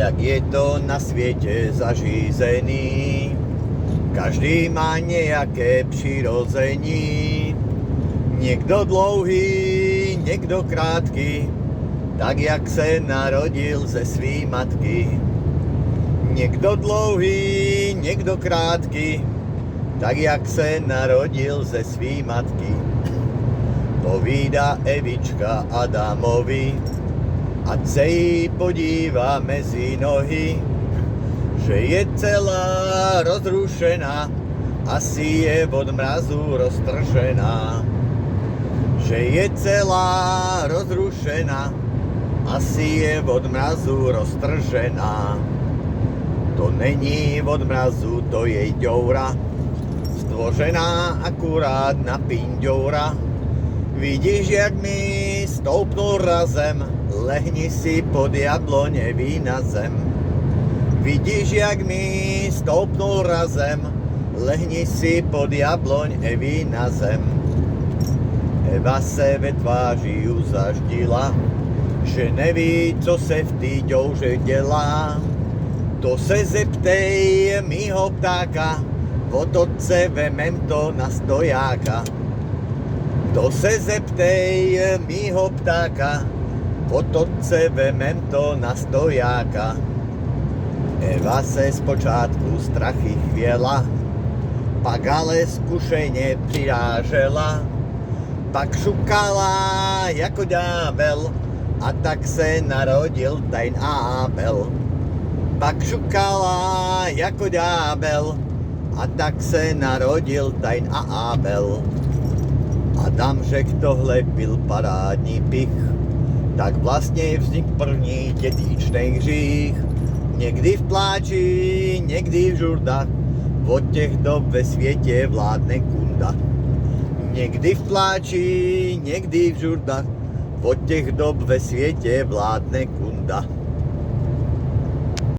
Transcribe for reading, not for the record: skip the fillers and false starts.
jak je to na svete zažízený. Každý má nejaké přirození. Niekto dlouhý, niekto krátky, tak jak se narodil ze svý matky. Niekto dlouhý, niekto krátky, tak jak se narodil ze svý matky. Povídá Evička Adamovi, ať se jí podívá mezi nohy, že je celá rozrušená, asi je od mrazu roztržená. Že je celá rozrušená, asi je od mrazu roztržená. To není od mrazu, to je ďoura, stvořená akurát na pinďoura. Vidíš, jak mi stoupnul razem, lehni si pod jabloněví na zem. Vidíš, jak mi stoupnul razem, lehni si pod jabloněví na zem. Eva se ve tváři uzaždila, že neví, co se v té ďouře dělá. To se zeptej mýho ptáka, od otce vemem to na stojáka. To se zeptej mýho ptáka, od otce vemem to na stojáka. Eva se zpočátku strachy chvěla, pak ale zkušeně přirážela. Pak šukala jako ďábel, a tak se narodil Kain a Abel. Pak šukala jako ďábel, a tak se narodil Kain a Abel. Adam řekl, tohle byl parádní pich, tak vlastně vznik první dědičnej hřích. Někdy v pláči, někdy v žurdách, od těch dob ve světě vládne kunda. Někdy v pláči, někdy v žurdách, od těch dob ve světě vládne kunda.